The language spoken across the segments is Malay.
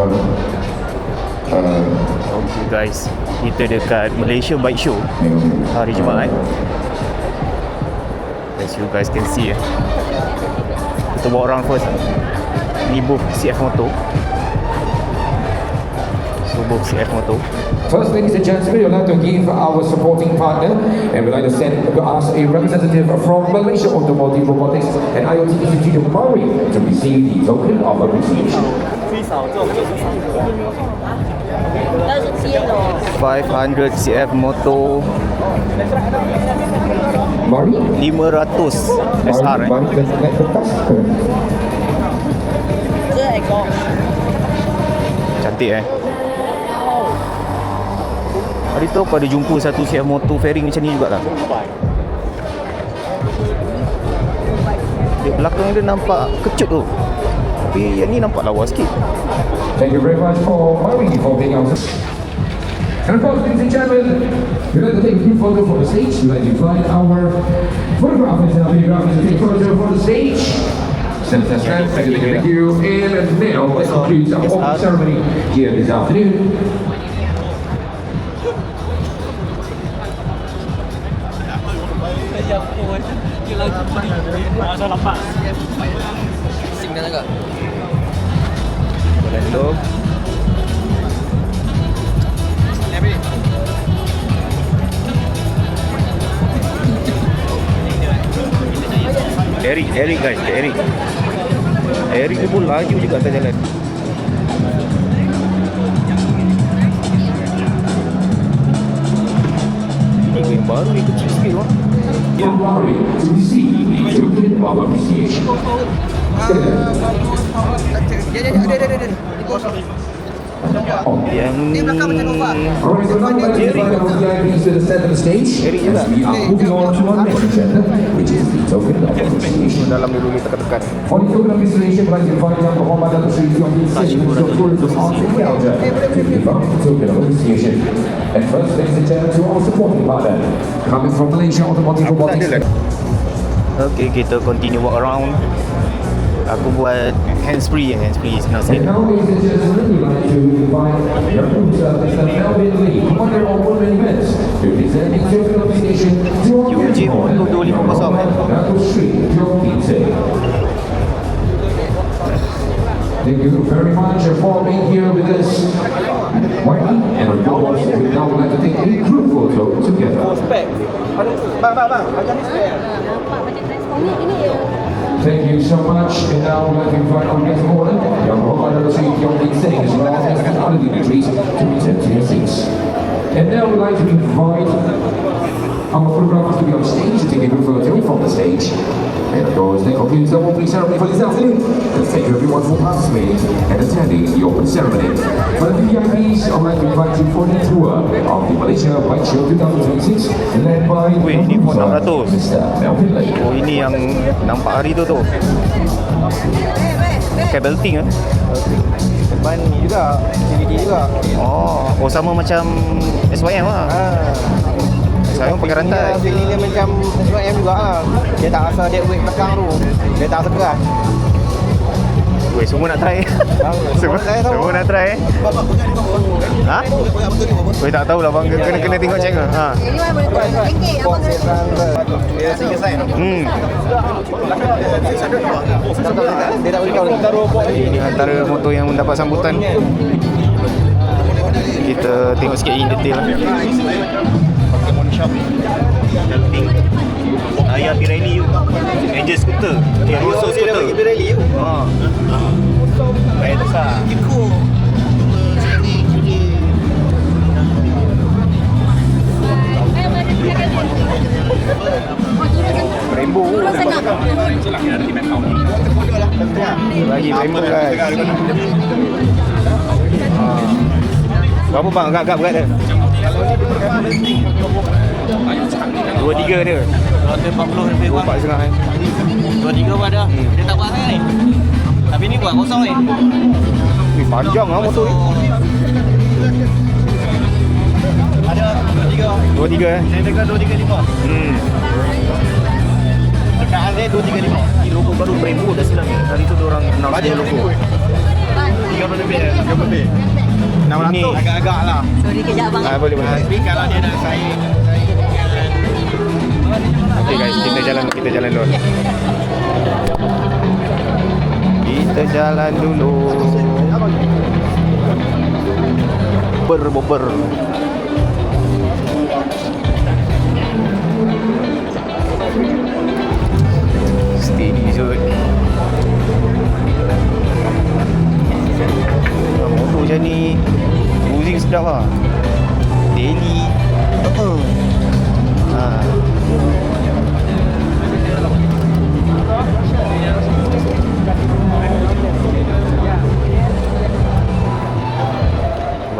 Okay guys, kita dekat Malaysia Bike Show hari Jumaat. As you guys can see, kita walk around first. Ni booth CF Moto. So booth CF Moto. First, ladies and gentlemen, we'd like to give our supporting partner, and we'd like to send us a representative from Malaysia Automotive Robotics and IoT Institute of Murray to receive the token of appreciation. 500 CF Moto Murray? 500 SR Cantik Hari tu aku ada jumpa satu CF Moto fairing macam ni jugalah. Di belakang dia nampak kecut tu, tapi yang ni nampak lawa sikit. Thank you very much for Murray for being on. And of course, ladies and gentlemen, we'd like to take a group photo for the stage. We'd like to invite our photographers and videographers to take a photo for the stage. Thank you. And now, let's conclude our opening ceremony here this afternoon. Hello. Eric guys, Eric ni pun laju juga atas jalan. Ini yang baru ni kecil sikit lah. Murray to receive the token of appreciation. Yang ni Alright, so now let's invite our VIPs to the center of the stage. As we are moving on to our next agenda, which is the token of appreciation. dalam dulu ni tekan-tekan. On the token of appreciation, I'd like to invite Yang Berhormat Datuk Seri Teo Heng Seng to approve the Art Encounter to give out the token of appreciation. And first, ladies and gentlemen, to our supporting partner, coming from Malaysia Automotive Robotics. Okay, kita continue walk around. Aku buat hands-free senang And sikit. now, ladies and gentlemen, we'd like to invite your producer, Mr. Melvin Lee, commander of Women Events, to present the token of appreciation to our UJ Moto 250 Datuk Seri Teo Heng Seng. Thank you very much for being here with us. And of course, we now would like to take a group photo together. Thank you so much. And now we'd like to invite our guest of honor, Yang Berhormat Datuk Seri Teo Heng Seng, as well as other dignitaries to return to your seats. And now we'd like to invite our photographers to be on stage to take a group photo from the stage. And of course, that concludes the opening ceremony for this afternoon. Thank you everyone for participating and attending the opening ceremony. For the VIPs, I'd like to invite you for the tour of the Malaysia Bike Show 2026, led by Ini pun 600. Mr. Melvin Lee. Oh, ini yang nampak hari tu. Pakai belting Ban ni juga, DVD juga. Oh, sama macam SYM lah. SYM pakai rantai. Dia macam SYM juga lah. Dia tak rasa dead weight belakang tu. Dia tak rasa keras. Weh, semua nak try. Semua nak try. Ha? Weh, tak tahulah bang, kena tengok check ke. Ha. Ini mana boleh turun ringgit abang kena. Dia single side. Dia tak boleh kau lagi. Ini antara motor yang mendapat sambutan. Kita tengok sikit in detail lah. Pakai monoshop. Belting. Ayah Pirelli you. Angel scooter. Rosso scooter. Pirelli you. Ha. Baik besar. Rainbow. Lagi rainbow guys. Berapa bang agak-agak berat dia? 23 dia. 240 lebih bang. 4 setengah 23 pun ada. Dia tak buat ni. Tapi ni buat kosong ni. Panjang lah motor ni. Ada 23. 23 Saya dekat 235. Dekat saya 235. Logo baru Brembo dah silap ni. Hari tu diorang announce dia logo. 300 Ini Agak-agak lah. Sorry kejap bang. boleh. Tapi kalau dia nak saya Okay guys, kita jalan dulu. Kita jalan dulu. Bober. Steady Zul. Motor macam ni cruising sedap lah. Daily.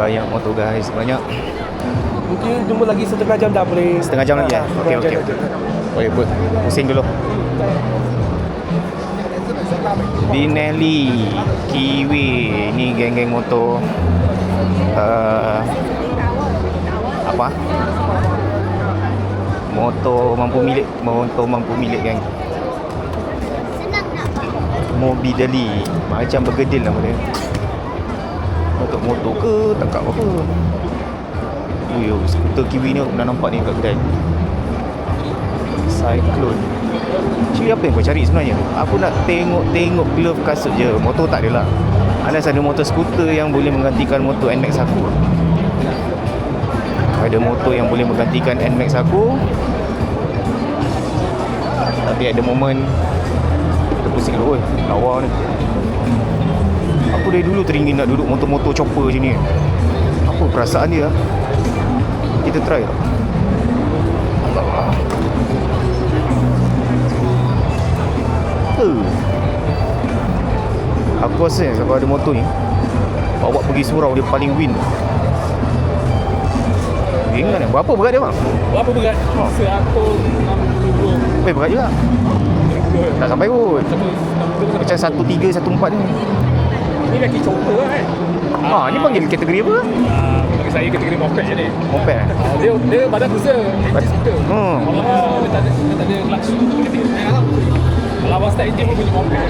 Banyak motor guys, banyak. mungkin tunggu lagi setengah jam dah boleh. Setengah jam lagi Okey. Boleh put. Pusing dulu. Benelli, Kiwi, ni geng-geng motor apa? Motor mampu milik geng. Morbidelli, macam bergedil nama dia. Motor ke tangkap apa? Skuter Kiwi ni aku pernah nampak ni kat kedai. Cyclone. Actually apa yang kau cari sebenarnya? Aku nak tengok glove kasut je. Motor tak adalah. Unless ada motor skuter yang boleh menggantikan motor NMAX aku. Ada motor yang boleh menggantikan NMAX aku. Tapi ada moment terpusing dulu. Lawa ni. Aku dari dulu teringin nak duduk motor-motor chopper macam ni. Apa perasaan dia? Kita try tak? Allah. Aku rasa kalau ada motor ni bawa pergi surau dia paling win. Ingat berapa berat dia bang? Berapa berat? 162. Berat juga. Tak sampai pun. Macam 13, 14 ni. Ini lagi chopper kan? Ni panggil kategori apa? Bagi saya kategori moped je ni. Moped eh? Dia badan besar, engine skuter. Kalau dia tak ada clutch. Kalau abang start engine pun bunyi moped.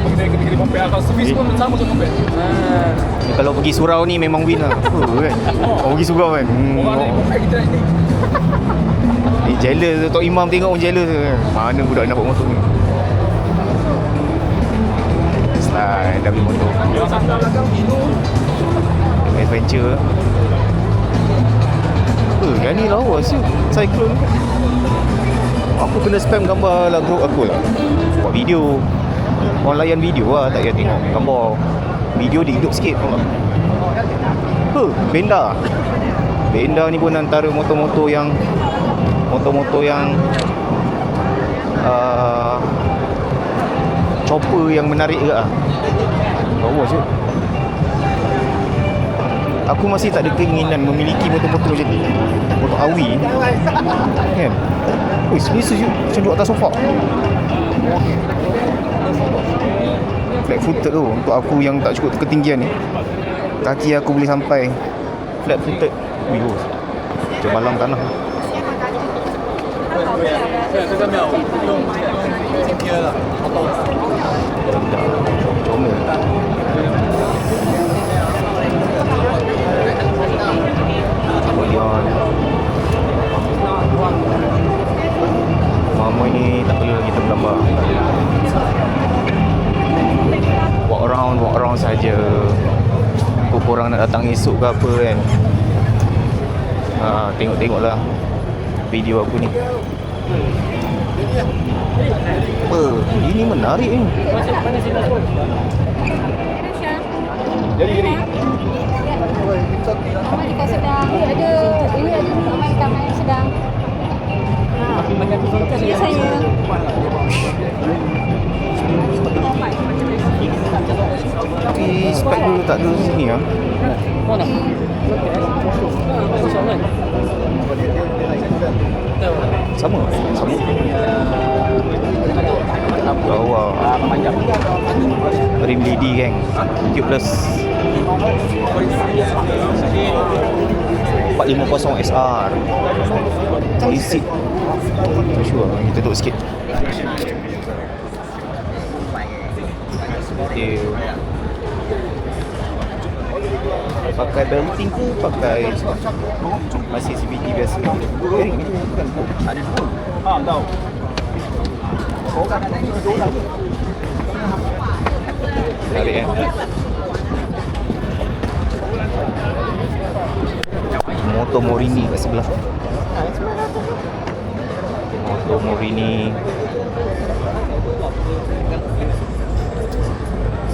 Bagi saya kategori moped. Kalau servis pun sama macam moped. Kalau pergi surau ni memang win lah. Kan? Pergi surau kan. Orang naik moped kita naik ni. Jealous Tok Imam tengok pun jealous. Mana budak nak bawa motor ni? Slide dah beli motor. Adventure. Yang ni lawa siu. Cyclone. Aku kena spam gambar lah group aku lah. Buat video. Orang layan video lah, tak payah tengok gambar. Video dia hidup sikit. Benda. Benda ni pun antara motor-motor yang chopper yang menarik ke lah. Lawa siu. Aku masih tak ada keinginan memiliki motor-motor macam ni. Motor Awi kan? Selesa je macam duduk atas sofa. Flat footed tu untuk aku yang tak cukup ketinggian ni. Kaki aku boleh sampai flat footed. Macam balang tanah. Comel. Mama ni tak perlu kita bergambar. Walk around saja. Korang nak datang esok ke apa kan? Tengoklah video aku ni. Ini menarik ni. Jadi. Amerika sedang. Ini ada Amerika sedang. Ya saya. Tapi spek dulu tak ada sini lah. Sama. Bawah rim lady geng Q+ 450 SR Isi sure. Kita duduk sikit. Pakai belting ke pakai masih CVT biasa? Ring ni bukan. Tahu. Tarik Motor Morini kat sebelah. Motor Morini.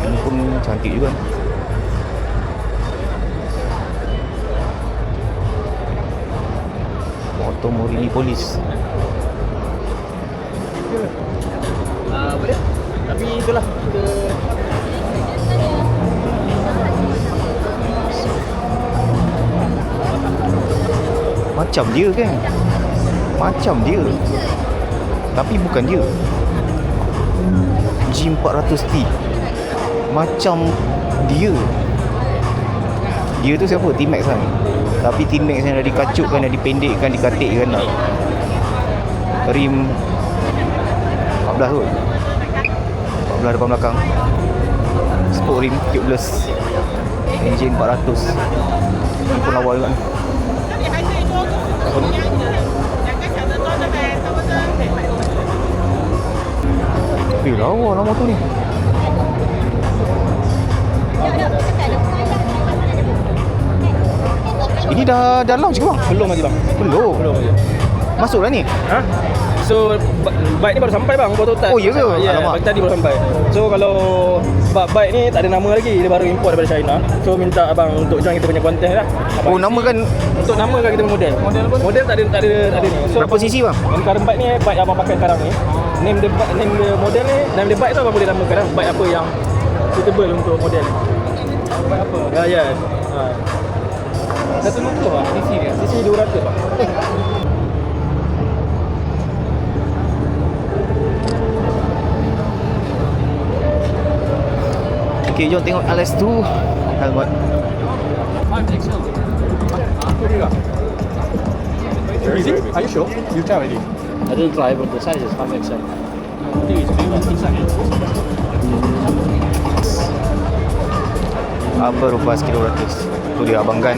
Ini pun cantik juga. Motor Morini Polis. Boleh. Tapi itulah kita Macam dia kan? Macam dia. Tapi bukan dia. G400T. Macam dia. Dia tu siapa? T-Max kan? Tapi T-Max yang dah dikacukkan, dah dipendekkan, dikatikkan lah. Rim 14 kot. 14 depan belakang. Sport rim tubeless. Engine 400. Ni pun lawa juga ni. Apa ni? Lawa lah motor ni. Ini dah launch ke bang? Belum lagi bang. Belum. lagi. Masuk dah ni? Ha? So bike ni baru sampai bang, prototype. Oh, ya ke? Ya, Alamak. tadi baru sampai. So kalau bike ni tak ada nama lagi, dia baru import daripada China. So minta abang untuk join kita punya konten lah. Oh, nama kan Untuk nama kan kita model. Model tak ada ni. So berapa cc bang? yang current bike ni, bike yang abang pakai sekarang ni, name the model ni, name the bike tu abang boleh namakan lah. Bike apa yang suitable untuk model ni. Bike apa? Ya. Ha. 150 lah. CC 200 bang. Okay, jom tengok LS2 helmet. Is it? Are you sure? You try already? I didn't try, but the size is 5XL. Apa rupa kilo 100? Tu dia abang Gan.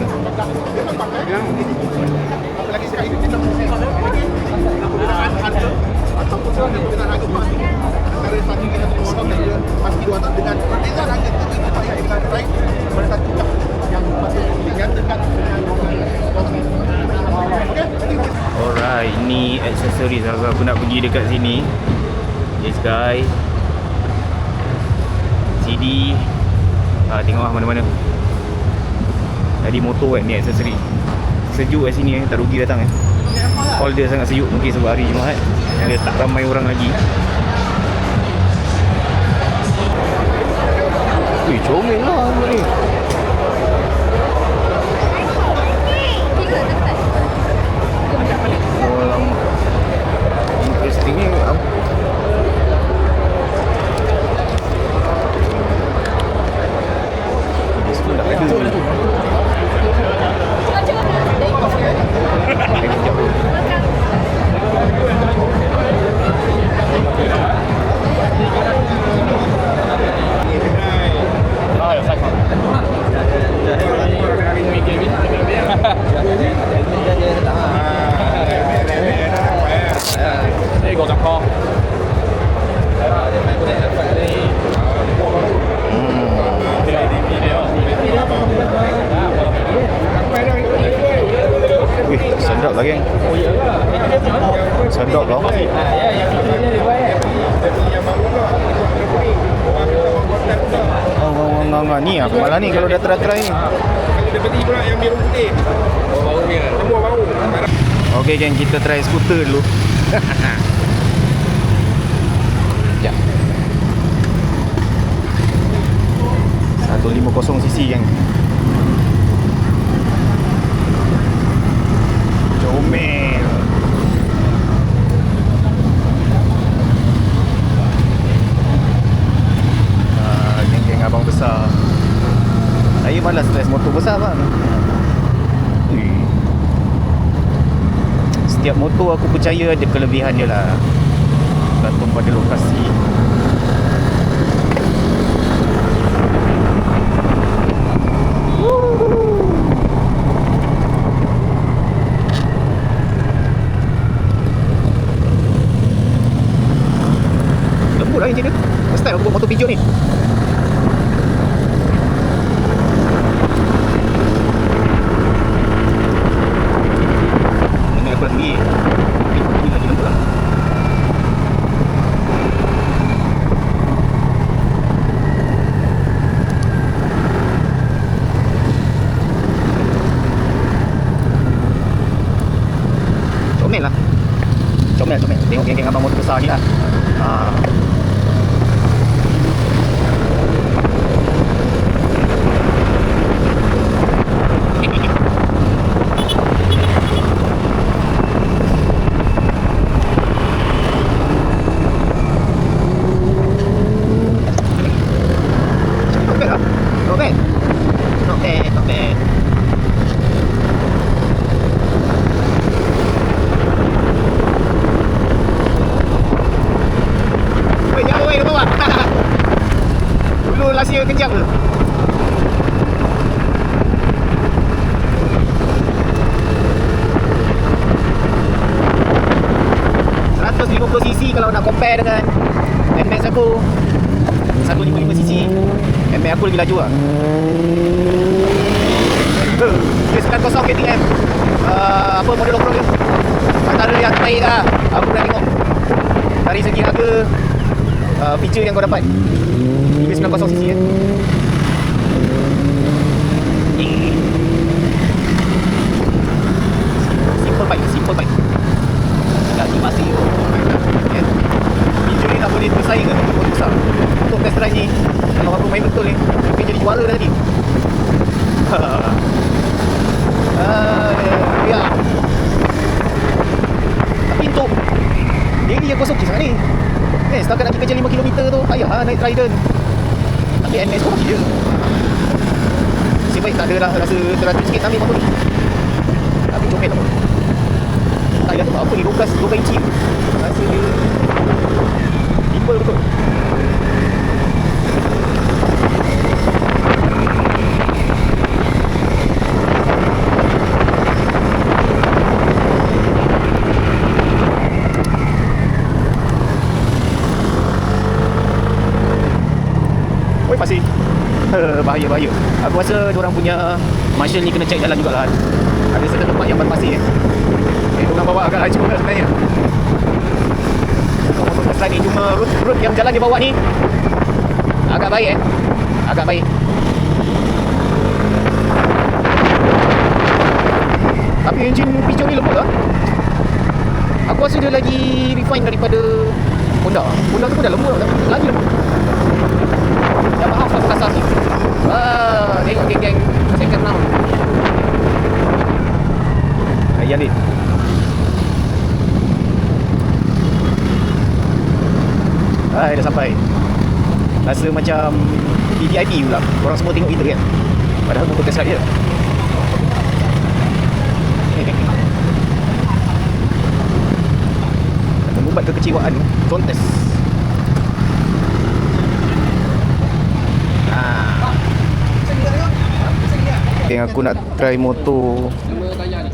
Alright, ni aksesoris aku nak pergi dekat sini. Yes guys. CD. Tengok lah mana-mana. Tadi motor kan ni aksesori. Sejuk kat sini tak rugi datang Holder sangat sejuk, mungkin sebab hari Jumaat. Dia tak ramai orang lagi. Comel lah ni. Interesting ni. Dia semua dah ada ni. Wih, sedap lah geng. Sedap lah. Ni aku malah ni kalau dah try ni. Dia beli pula yang biru putih. Oh, bau dia. Semua bau. Okey geng, kita try skuter dulu. Sekejap. 150cc geng. Comel. Geng-geng abang besar. Saya malas stress motor besar bang. Setiap motor aku percaya ada kelebihan dia lah, bergantung pada lokasi. Mana aku lagi? Ini lagi lembut lah. Comel lah. Comel. Tengok geng-geng abang motor besar ni lah. Not bad lah. Not bad. Weh, jangan weh, dia bawa. Dulu lasia kejap ke? cc kalau nak compare dengan NMAX aku 155cc. NMAX aku lagi laju lah. Dia 900 KTM. Apa model off-road ni? Antara yang terbaik lah aku dah tengok dari segi harga, feature yang kau dapat. Dia 900cc kan. Simple bike. Tak masih kan. Feature ni tak boleh bersaing dengan motor besar. Untuk test drive ni, kalau aku main betul ni, mungkin jadi juara dah tadi. Ya. Tapi untuk daily yang kosong kisah ni, setakat nak pergi kerja 5km tu, payah naik Trident. Tapi NS pun okey je. Nasib baik tak ada lah rasa teratur sikit ambil motor ni. Tapi comel lah. Tak ada apa ni, 12 inci. Rasa dia simple betul. Oi pasir. Bahaya. Aku rasa diorang punya marshal ni kena check jalan jugalah. Ada certain tempat yang berpasir. Diorang bawa agak laju lah sebenarnya. Motor Tesla ni cuma route yang jalan dia bawa ni agak baik agak baik. Tapi enjin Peugeot ni lembut lah. Aku rasa dia lagi refine daripada Honda tu pun dah lembut lah. Lagi lembut. Yamaha satu kasar ni. Tengok geng-geng second round. Ayan ni. Dah sampai. Rasa macam VIP pula. Orang semua tengok kita kan. Padahal motor Tesla je. Membuat kekecewaan kontes. Yang aku nak try motor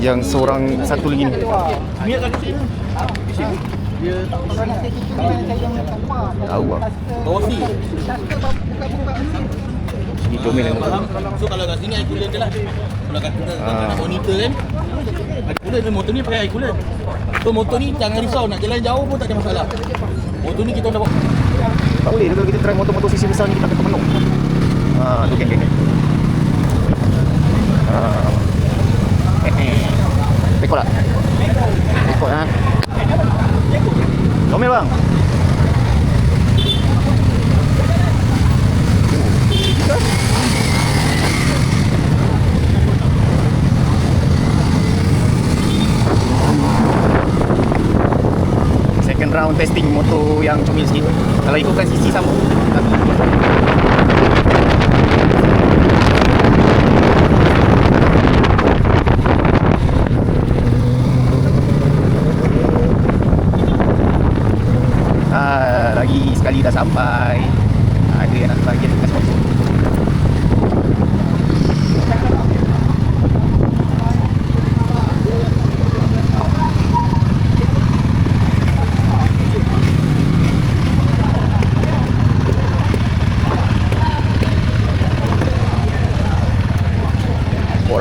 yang seorang satu lagi ni. Tahu lah. Ini comel yang motor. So kalau kat sini air cooler je lah. Kalau kata nak monitor kan, air cooler ni, motor ni pakai air cooler. So motor ni jangan risau, nak jalan jauh pun tak ada masalah. Motor ni kita dah bawa. Tak boleh kalau kita try motor-motor sisi besar ni, kita akan terpenuh. Tu geng-geng. Rekod tak? Rekod lah. Comel bang. Second round testing motor yang comel sikit. Kalau ikutkan sisi sama, tapi lagi sekali dah sampai. Ada yang nak bahagian dekat sponsor.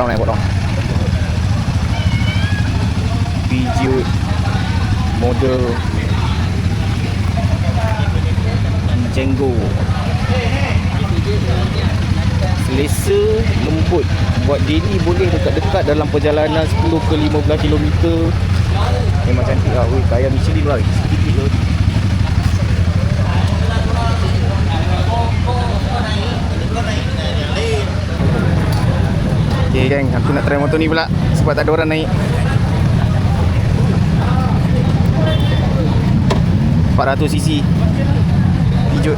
naik orang. Peugeot model Django. Selesa, lembut. Buat daily boleh dekat-dekat dalam perjalanan 10 ke 15 km. Memang cantik lah. Oi, kaya Michelin lah. Sedikit je. Okay geng, aku nak try motor ni pula sebab tak ada orang naik. 400cc Peugeot.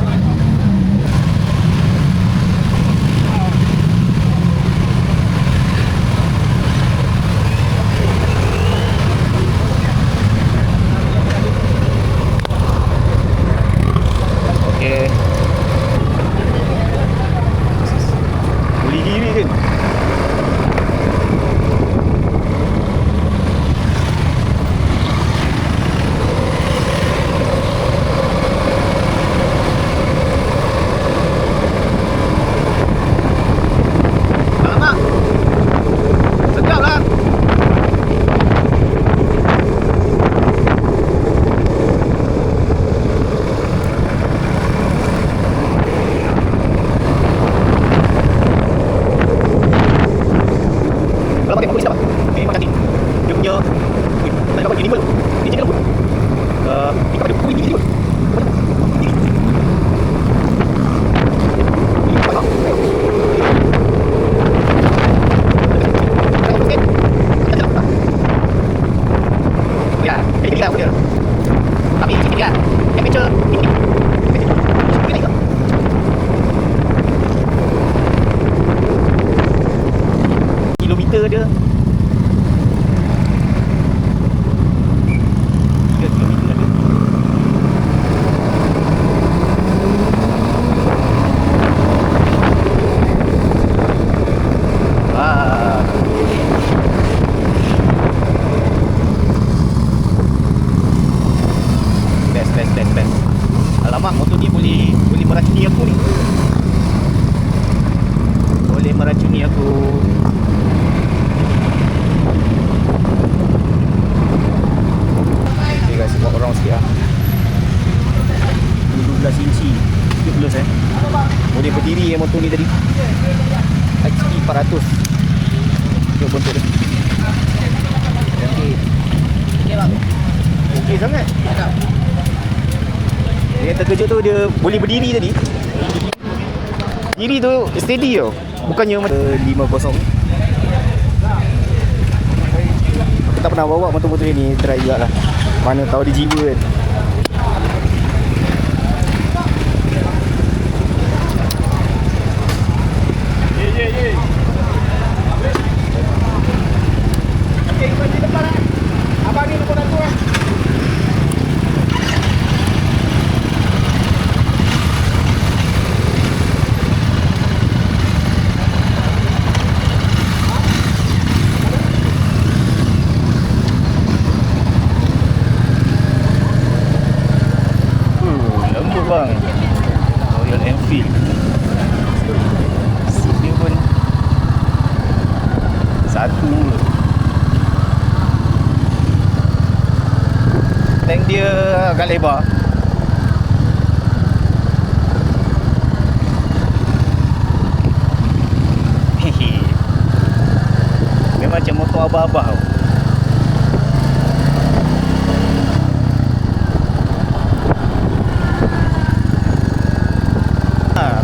Okay. Boleh diri kan? Kilometer dia 3 kilometer ada. Best. Alamak, motor ni boleh meracuni aku ni. Boleh meracuni aku. Okay guys, buat orang sikit lah. 12 inci 13 boleh berdiri motor ni tadi. HP 400. Tengok bentuk dia. Okey sangat. Yang terkejut tu dia boleh berdiri tadi. Diri tu steady tau. Bukannya 50. Aku tak pernah bawa motor-motor ni, try juga lah. Mana tahu dia jiwa kan. Abang ni nombor aku lah. Lembut bang. Royal Enfield. Seat dia pun satu. Tank dia agak lebar. Hehe. Memang macam motor abah-abah tau.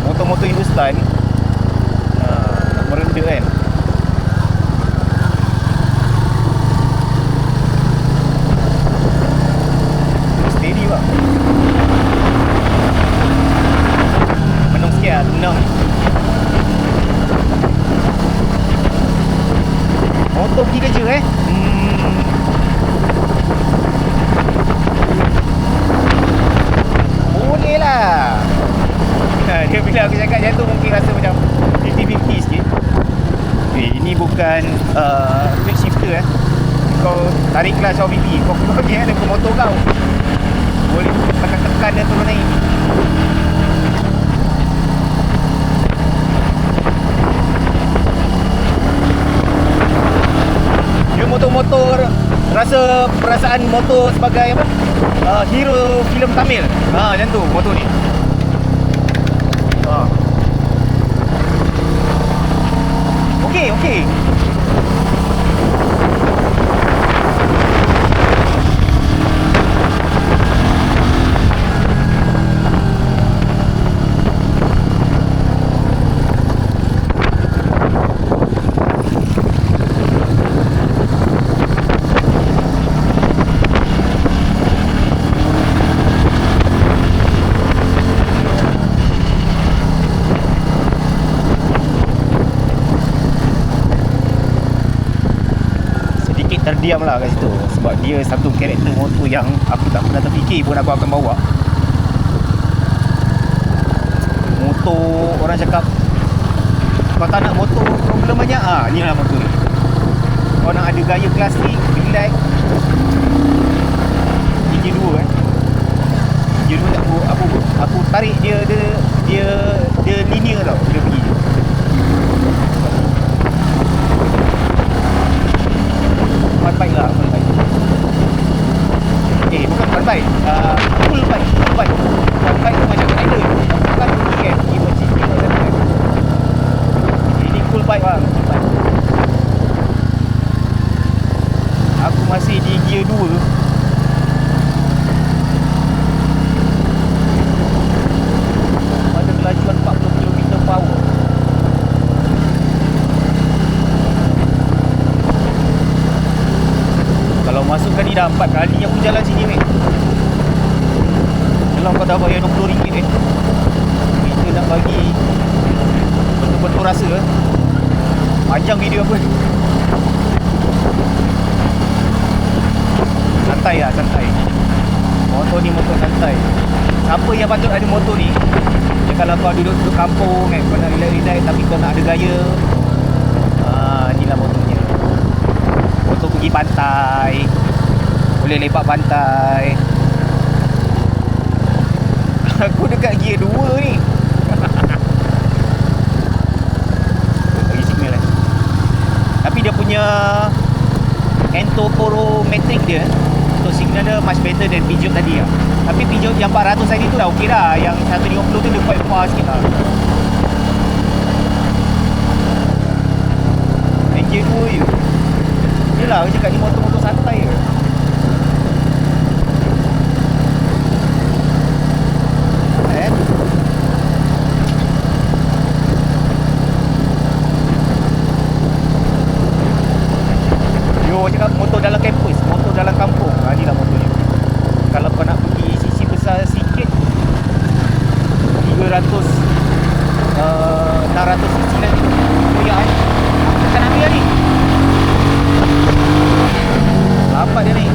Motor-motor Hindustan merendah kan. Steady bang. Menung sikit lah, tenang. Motor pergi kerja boleh lah. Dia bila aku cakap macam tu mungkin rasa macam 50-50 sikit. Ini bukan quick shifter Kau tarik kelas VP, kau pergi ada motor kau. Boleh tekan dia turun naik. rasa perasaan motor sebagai apa? Hero filem Tamil. Macam tu motor ni. Okey. Terdiam lah kat situ sebab dia satu karakter motor yang aku tak pernah terfikir pun aku akan bawa. Motor orang cakap kalau tak nak motor problem banyak, ni lah motor ni. Kau nak ada gaya klasik, relax, Gigi 2 kan. Gigi 2 aku tarik dia linear tau dia pergi. Fun bike lah, fun bike. Bukan fun bike, cool bike. Fun bike tu macam Thailand. Bukan pergi kan, pergi macam kan. Ini cool bike lah, cool bike. Aku masih di gear 2. Ada kelajuan 40 km/h. Kalau masukkan ni dah 4 kali aku jalan sini mate. Kalau kau dah bayar RM20 kita nak bagi betul-betul rasa panjang video apa. Santai lah, santai. Motor ni motor santai. Siapa yang patut ada motor ni? Ya, kalau kau duduk kampung kan, kau nak relax-relax tapi kau nak ada gaya, inilah motornya. Motor pergi pantai, boleh lepak pantai. Aku dekat gear 2 ni. Bagi signal lah. Tapi dia punya Entoporometric dia untuk signal dia much better than Peugeot tadi lah. Tapi Peugeot yang 400 tadi tu dah okey dah. Yang 150 tu dia quite far sikit lah. And gear 2 je. Yelah aku cakap ni motor-motor santai ke. Yo cakap motor dalam kampus, motor dalam kampung. Ni lah motor ni. Kalau kau nak pergi sisi besar sikit 300 600 cc lah ni. Koyak Tekan ambil lah ni. Lambat dia ni.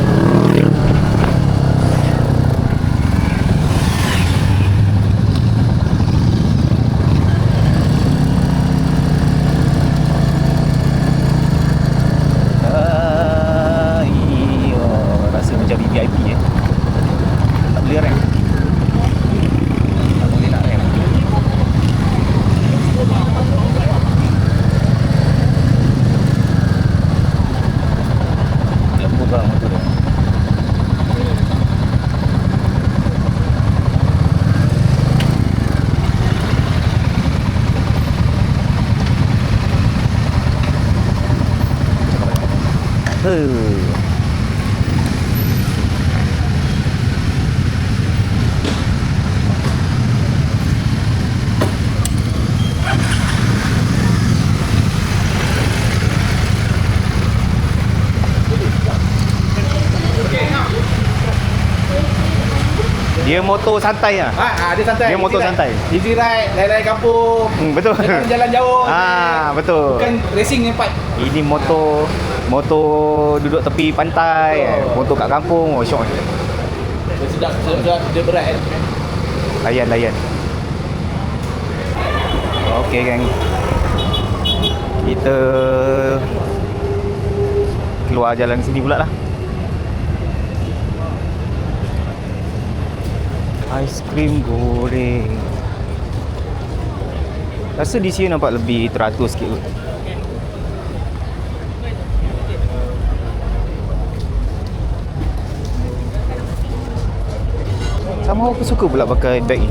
Rasa macam VIP tak boleh rem. Tak boleh nak rem. Lembut lah motor dia. Dia motor santai lah. Dia santai. Dia motor santai. Easy ride, lari-lari kampung. Betul. Jalan jauh. Betul. Bukan racing yang part. Ini motor duduk tepi pantai, motor kat kampung, syok. Dia sedap, dia berat kan. Layan. Okey geng. Kita keluar jalan sini pula lah. Aiskrim goreng. Rasa di sini nampak lebih teratur sikit kot. Sama aku suka pula pakai bag ni.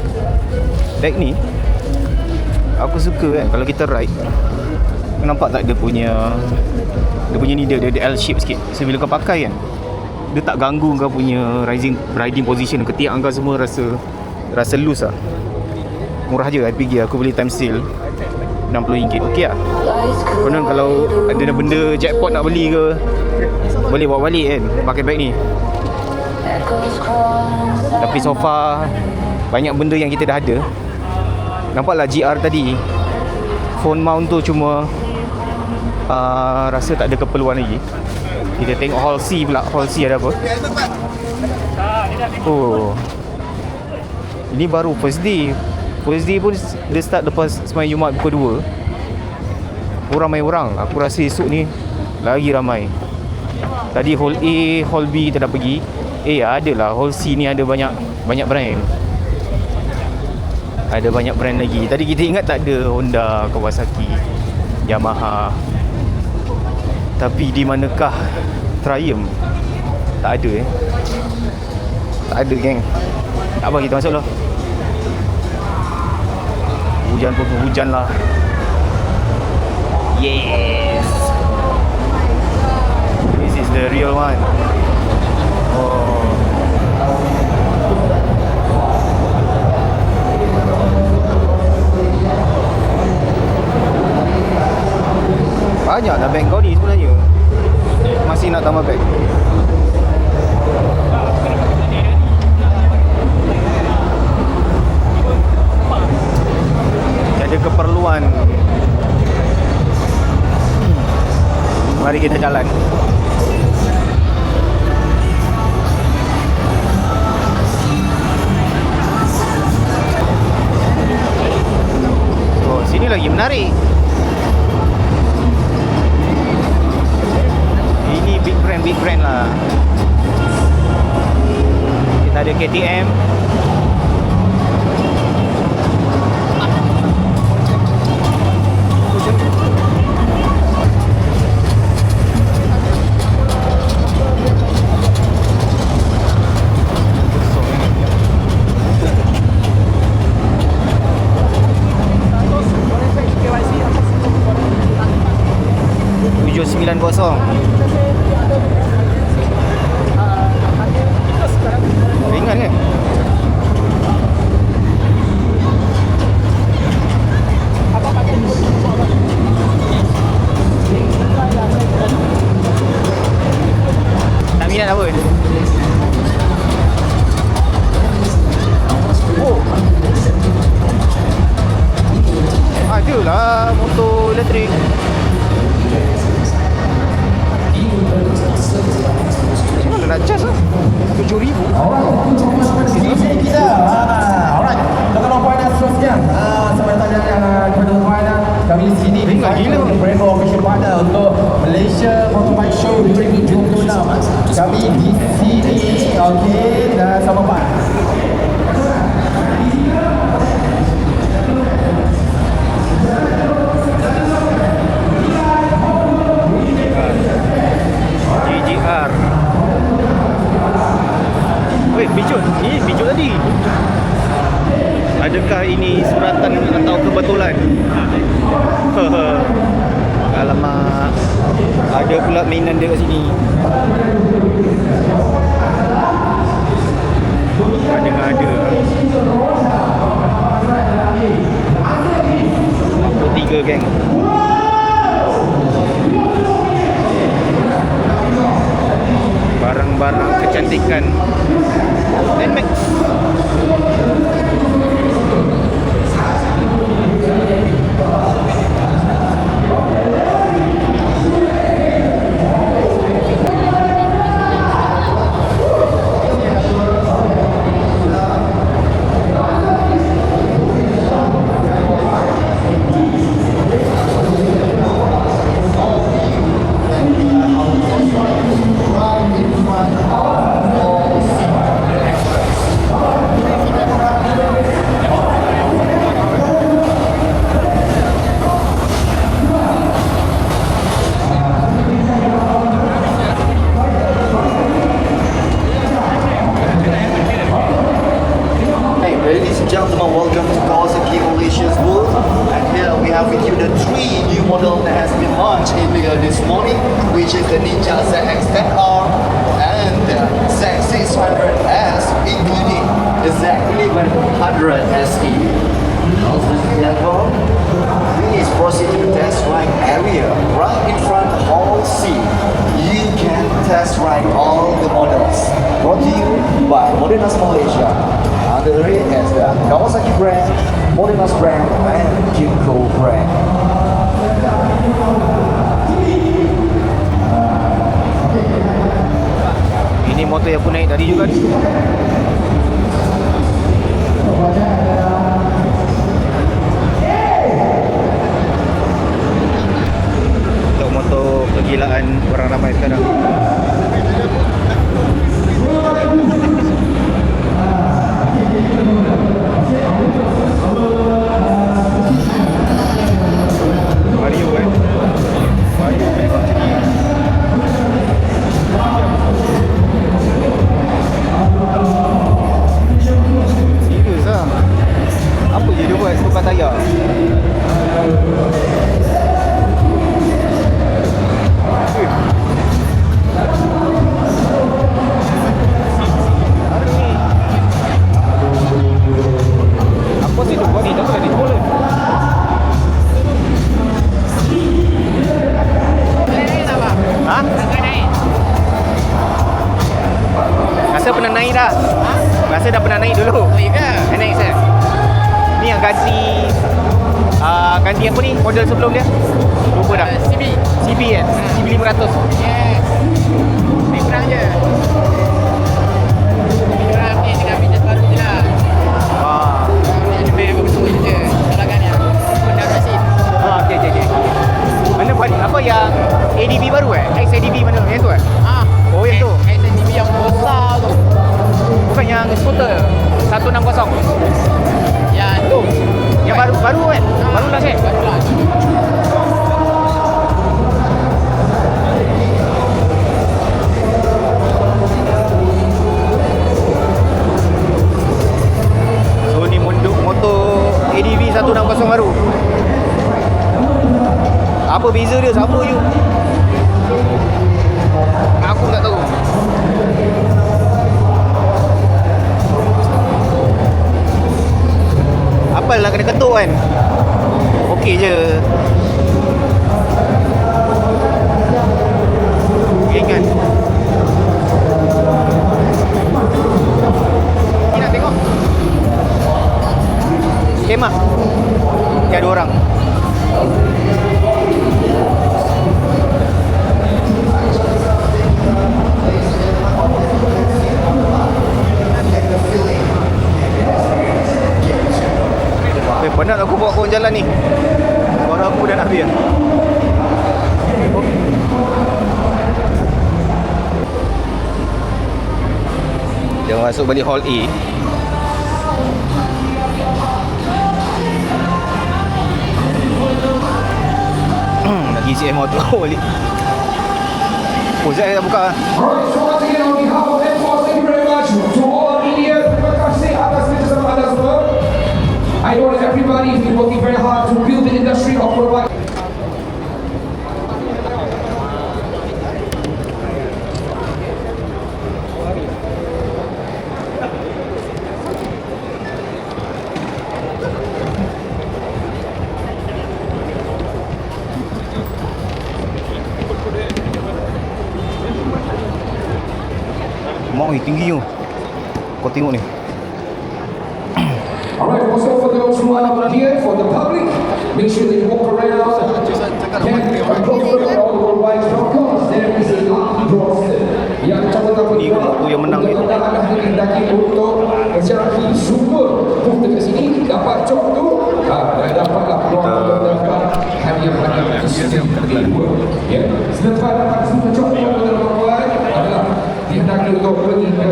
Bag ni aku suka kan kalau kita ride. Nampak tak dia punya ni dia L shape sikit. So bila kau pakai kan, dia tak ganggu kau punya riding position. Ketiak kau semua rasa loose lah. Murah je IPG. Aku beli time sale RM60. Okey lah. Konon kalau ada benda jackpot nak beli ke, boleh bawa balik kan pakai bag ni. Tapi so far banyak benda yang kita dah ada. Nampaklah GR tadi phone mount tu cuma rasa tak ada keperluan lagi. Kita tengok hall C pula. Hall C ada apa? Oh, ini baru first day. First day pun dia start lepas Semayan Jumaat pukul 2. Ramai orang. Aku rasa esok ni lagi ramai. Tadi hall A, hall B kita dah pergi. Adalah hall C ni ada banyak brand. Ada banyak brand lagi. Tadi kita ingat tak ada Honda, Kawasaki, Yamaha. Tapi di manakah Triumph? Tak ada Tak ada geng. Tak apa, kita masuk lah. Hujan pun hujan lah. Yes, this is the real one. Oh, banyak dah bag kau ni sebenarnya. Masih nak tambah bag. Ada keperluan. Mari kita jalan. Oh, sini lagi menarik. Ini big brand lah. Kita ada KTM. Ringan kan? Tak minat apa? Oh, adalah motor elektrik. Mana nak charge lah? RM7,000. Alright, kita. Alright, kita lupa dah seterusnya. Sampai tanya kepada tuan kami di sini di Brembo Official Partner untuk Malaysia Motorbike Show 2026. Kami di sini, okey, dan sama Pak. GGR. Weh, bijut. Ini bijut tadi. Adakah ini suratan atau kebetulan? Alamak. Ada pula mainan dia kat sini. Ada. 43 geng. Barang-barang kecantikan NMAX. the 3 new model that has been launched this morning, which is the Ninja ZX-10R and the ZX600S, including the ZX1100 SE. Therefore, please proceed to the test ride area right in front of Hall C. You can test ride all the models. Brought to you by Modernas Malaysia. Under the rate as the Kawasaki brand, Modernas brand, and Kimco brand. Ini motor yang aku naik tadi juga ni. Untuk motor kegilaan orang ramai sekarang. Vario Vario memang tinggi. Serius lah. Apa je dia buat tukar tayar? Apa sih tu buat ni? Tak tahu dia bola. Ha? Rasa pernah naik dah. Rasa dah pernah naik dulu. Oh iya ke? Naik saya. Ni yang ganti ganti apa ni? Model sebelum dia? Lupa dah. CB kan? CB 500. Yes. Ni kurang je. Ini orang ni dengan fitness baru je lah. Wah. Yang dia main betul je. Kalangan yang benda mesin. Okey. Mana buat apa yang ADB baru XADB mana? Yang tu Oh yang tu. XADB yang besar tu. Bukan yang skuter 160. Yang tu. Yang baru kan? Baru launch kan? Baru launch. So ni motor ADV 160 baru. Apa beza dia? Sama je. Aku tak tahu. Apa lah kena ketuk kan? Okey je. Ingat. Ni nak tengok. Kemah. Dia ada orang. Penat aku bawa kau jalan ni. Suara aku dah nak habis. Dia masuk balik hall A. Nak isi motor balik. Oh, saya dah buka. Alright, so once again on behalf of M4, thank you very much to all our media. Terima kasih atas kerjasama anda semua. I know that everybody has been working very hard to build the industry of motorbike. Mak tinggi tu. Kau tengok ni. Alright, also for those who are here, for the public, make sure that you walk around. Can control all the motorbikes. Of course, there is a lucky draw. Yang pertama Ni aku yang menang ni. anda hendaki untuk menjadi super bukti ke sini dapat cok tu dan dapatlah peluang untuk dapat hadiah pada sesi kedua. Ya, selepas dapat super cok tuan-tuan adalah dihendaki untuk pergi ke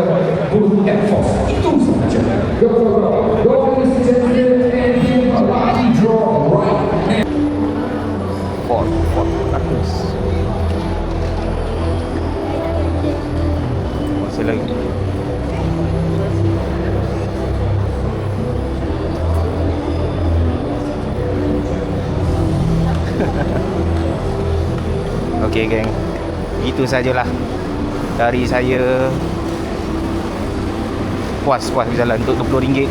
booth Air Force. Itu sahaja. Go, ladies and gentlemen, and give a lucky draw right now. Ford Focus. Masih lagi. Okay geng, itu sajalah dari saya. Puas berjalan untuk RM20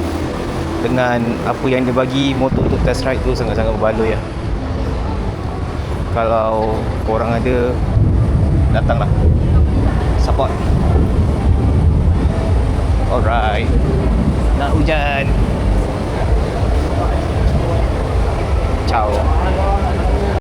dengan apa yang dia bagi. Motor untuk test ride tu sangat-sangat berbaloi ya. Kalau korang ada, datanglah, support. Alright, nak hujan. Ciao.